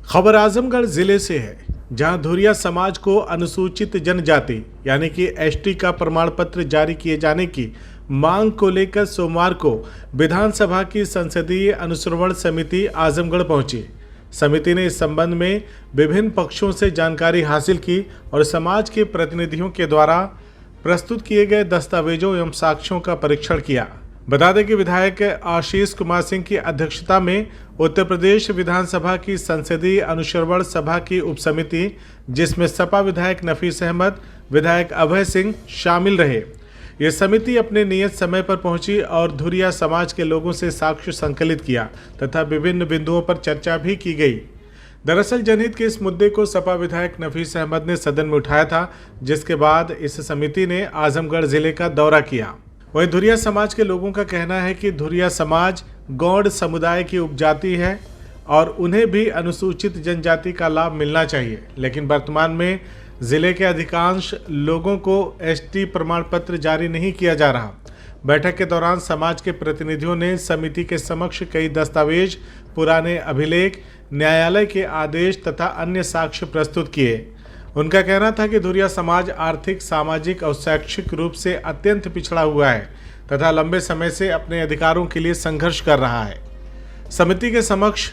खबर आजमगढ़ जिले से है, जहां धुरिया समाज को अनुसूचित जनजाति यानी कि एसटी का प्रमाण पत्र जारी किए जाने की मांग को लेकर सोमवार को विधानसभा की संसदीय अनुश्रवण समिति आजमगढ़ पहुंची। समिति ने इस संबंध में विभिन्न पक्षों से जानकारी हासिल की और समाज के प्रतिनिधियों के द्वारा प्रस्तुत किए गए दस्तावेजों एवं साक्ष्यों का परीक्षण किया। बता दें कि विधायक आशीष कुमार सिंह की अध्यक्षता में उत्तर प्रदेश विधानसभा की संसदीय अनुश्रवण सभा की उपसमिति, जिसमें सपा विधायक नफीस अहमद, विधायक अभय सिंह शामिल रहे। ये समिति अपने नियत समय पर पहुंची और धुरिया समाज के लोगों से साक्ष्य संकलित किया तथा विभिन्न बिंदुओं पर चर्चा भी की गई। दरअसल जनहित के इस मुद्दे को सपा विधायक नफीस अहमद ने सदन में उठाया था, जिसके बाद इस समिति ने आजमगढ़ जिले का दौरा किया। वहीं धुरिया समाज के लोगों का कहना है कि धुरिया समाज गौड़ समुदाय की उपजाति है और उन्हें भी अनुसूचित जनजाति का लाभ मिलना चाहिए, लेकिन वर्तमान में जिले के अधिकांश लोगों को एसटी प्रमाण पत्र जारी नहीं किया जा रहा। बैठक के दौरान समाज के प्रतिनिधियों ने समिति के समक्ष कई दस्तावेज, पुराने अभिलेख, न्यायालय के आदेश तथा अन्य साक्ष्य प्रस्तुत किए। उनका कहना था कि धुरिया समाज आर्थिक, सामाजिक और शैक्षिक रूप से अत्यंत पिछड़ा हुआ है तथा लंबे समय से अपने अधिकारों के लिए संघर्ष कर रहा है। समिति के समक्ष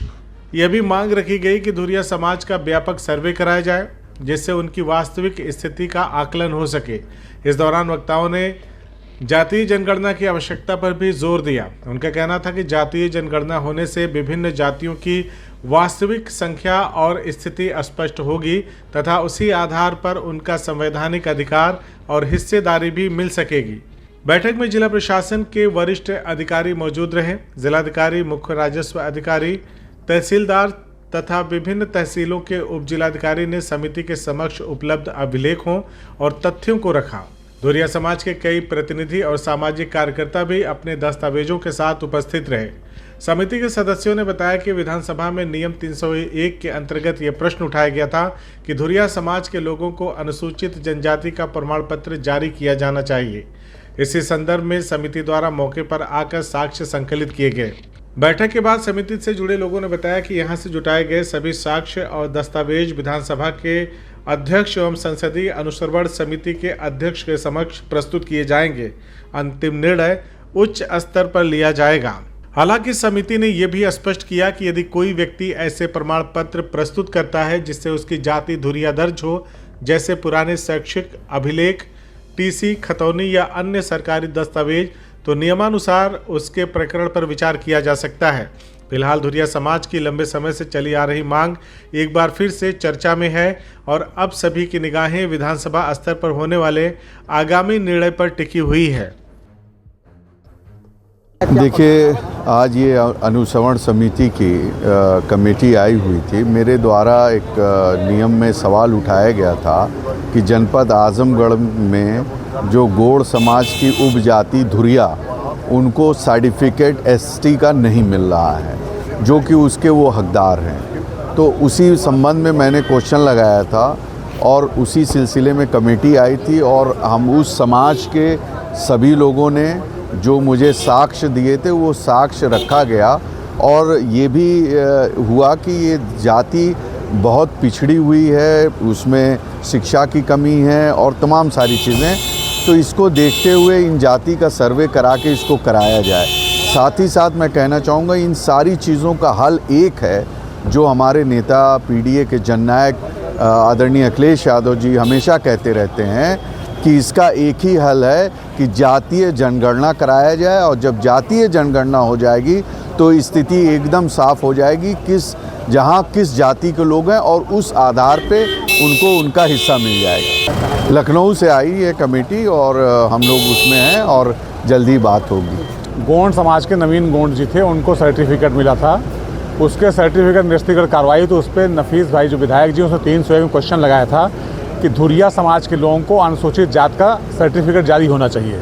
यह भी मांग रखी गई कि धुरिया समाज का व्यापक सर्वे कराया जाए, जिससे उनकी वास्तविक स्थिति का आकलन हो सके। इस दौरान वक्ताओं ने जातीय जनगणना की आवश्यकता पर भी जोर दिया। उनका कहना था कि जातीय जनगणना होने से विभिन्न जातियों की वास्तविक संख्या और स्थिति स्पष्ट होगी तथा उसी आधार पर उनका संवैधानिक अधिकार और हिस्सेदारी भी मिल सकेगी। बैठक में जिला प्रशासन के वरिष्ठ अधिकारी मौजूद रहे। जिलाधिकारी, मुख्य राजस्व अधिकारी, तहसीलदार तथा विभिन्न तहसीलों के उप जिलाधिकारी ने समिति के समक्ष उपलब्ध अभिलेखों और तथ्यों को रखा। धुरिया समाज के कई प्रतिनिधि और सामाजिक कार्यकर्ता भी अपने दस्तावेजों के साथ उपस्थित रहे। समिति के सदस्यों ने बताया कि विधानसभा में नियम 301 के अंतर्गत यह प्रश्न उठाया गया था कि धुरिया समाज के लोगों को अनुसूचित जनजाति का प्रमाण पत्र जारी किया जाना चाहिए। इसी संदर्भ में समिति द्वारा मौके पर आकर साक्ष्य संकलित किए गए। बैठक के बाद समिति से जुड़े लोगों ने बताया कि यहां से जुटाए गए सभी साक्ष्य और दस्तावेज विधानसभा के अध्यक्ष एवं संसदीय अनुश्रवण समिति के अध्यक्ष के समक्ष प्रस्तुत किए जाएंगे। अंतिम निर्णय उच्च स्तर पर लिया जाएगा। हालांकि समिति ने यह भी स्पष्ट किया कि यदि कोई व्यक्ति ऐसे प्रमाण पत्र प्रस्तुत करता है जिससे उसकी जाति धुरिया दर्ज हो, जैसे पुराने शैक्षिक अभिलेख, टीसी, खतौनी या अन्य सरकारी दस्तावेज, तो नियमानुसार उसके प्रकरण पर विचार किया जा सकता है। फिलहाल धुरिया समाज की लंबे समय से चली आ रही मांग एक बार फिर से चर्चा में है और अब सभी की निगाहें विधानसभा स्तर पर होने वाले आगामी निर्णय पर टिकी हुई है। देखिए, आज ये अनुश्रवण समिति की कमेटी आई हुई थी। मेरे द्वारा एक नियम में सवाल उठाया गया था कि जनपद आजमगढ़ में जो गौड़ समाज की उपजाति धुरिया, उनको सर्टिफिकेट एसटी का नहीं मिल रहा है, जो कि उसके वो हकदार हैं। तो उसी संबंध में मैंने क्वेश्चन लगाया था और उसी सिलसिले में कमेटी आई थी और हम उस समाज के सभी लोगों ने जो मुझे साक्ष्य दिए थे वो साक्ष्य रखा गया और ये भी हुआ कि ये जाति बहुत पिछड़ी हुई है, उसमें शिक्षा की कमी है और तमाम सारी चीज़ें। तो इसको देखते हुए इन जाति का सर्वे करा के इसको कराया जाए। साथ ही साथ मैं कहना चाहूँगा, इन सारी चीज़ों का हल एक है, जो हमारे नेता पीडीए के जननायक आदरणीय अखिलेश यादव जी हमेशा कहते रहते हैं कि इसका एक ही हल है कि जातीय जनगणना कराया जाए और जब जातीय जनगणना हो जाएगी तो स्थिति एकदम साफ हो जाएगी जहाँ किस जाति के लोग हैं और उस आधार पे उनको उनका हिस्सा मिल जाएगा। लखनऊ से आई ये कमेटी और हम लोग उसमें हैं और जल्दी बात होगी। गौड़ समाज के नवीन गौड़ जी थे, उनको सर्टिफिकेट मिला था। उसके सर्टिफिकेट निरस्तीकरण कार्रवाई तो उस पर नफीस भाई जो विधायक जी, उसने 301 में क्वेश्चन लगाया था कि धुरिया समाज के लोगों को अनुसूचित जात का सर्टिफिकेट जारी होना चाहिए।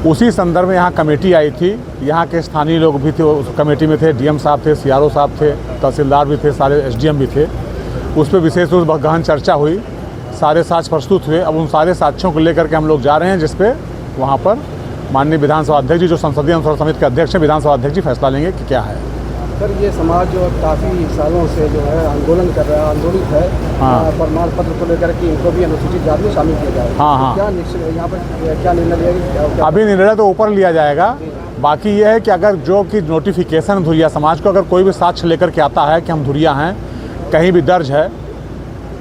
उसी संदर्भ में यहाँ कमेटी आई थी। यहाँ के स्थानीय लोग भी थे, उस कमेटी में थे, डीएम साहब थे, सीआरओ साहब थे, तहसीलदार भी थे, सारे एसडीएम भी थे। उस पर विशेष रूप से गहन चर्चा हुई, सारे साक्ष्य प्रस्तुत हुए। अब उन सारे साक्ष्यों को लेकर के हम लोग जा रहे हैं, जिसपे वहाँ पर माननीय विधानसभा अध्यक्ष जी, जो संसदीय अनुश्रवण समिति के अध्यक्ष हैं, विधानसभा अध्यक्ष जी फैसला लेंगे कि क्या है। सर ये समाज जो काफ़ी सालों से जो है आंदोलन कर रहा है, आंदोलित है हाँ। प्रमाण पत्र को लेकर कि इनको भी अनुसूचित जाति में शामिल किया जाए। हाँ, हाँ। क्या निश्चित यहाँ पर क्या निर्णय लिया गया? अभी निर्णय तो ऊपर लिया जाएगा। बाकी ये है कि अगर जो कि नोटिफिकेशन धुरिया समाज को अगर कोई भी साक्ष्य लेकर के आता है कि हम धुरिया हैं, कहीं भी दर्ज है,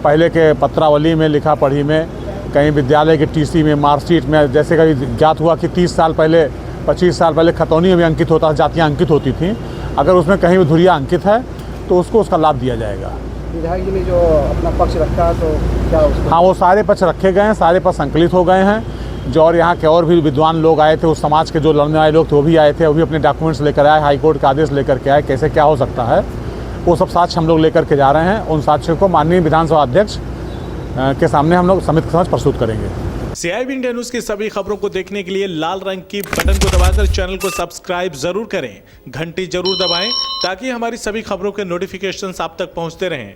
पहले के पत्रावली में, लिखा पढ़ी में, कहीं विद्यालय के टीसी में, मार्कशीट में, जैसे कभी ज्ञात हुआ कि 30 साल पहले, 25 साल पहले खतौनी में भी अंकित होता था, जातियाँ अंकित होती थी, अगर उसमें कहीं भी धुरिया अंकित है तो उसको उसका लाभ दिया जाएगा। विधायक जी ने जो अपना पक्ष रखा है तो क्या उसको? हाँ, वो सारे पक्ष रखे गए हैं, सारे पक्ष संकलित हो गए हैं। जो और यहाँ के और भी विद्वान लोग आए थे, उस समाज के जो लड़ने वाले लोग थे वो भी आए थे, वो भी अपने डॉक्यूमेंट्स लेकर आए, हाईकोर्ट का आदेश लेकर के आए, कैसे क्या हो सकता है, वो सब साक्ष्य हम लोग लेकर के जा रहे हैं। उन साक्ष्यों को माननीय विधानसभा अध्यक्ष के सामने हम लोग समिति के समक्ष प्रस्तुत करेंगे। CIB इंडिया न्यूज की सभी खबरों को देखने के लिए लाल रंग की बटन को दबाकर चैनल को सब्सक्राइब जरूर करें, घंटी जरूर दबाएं ताकि हमारी सभी खबरों के नोटिफिकेशंस आप तक पहुंचते रहें।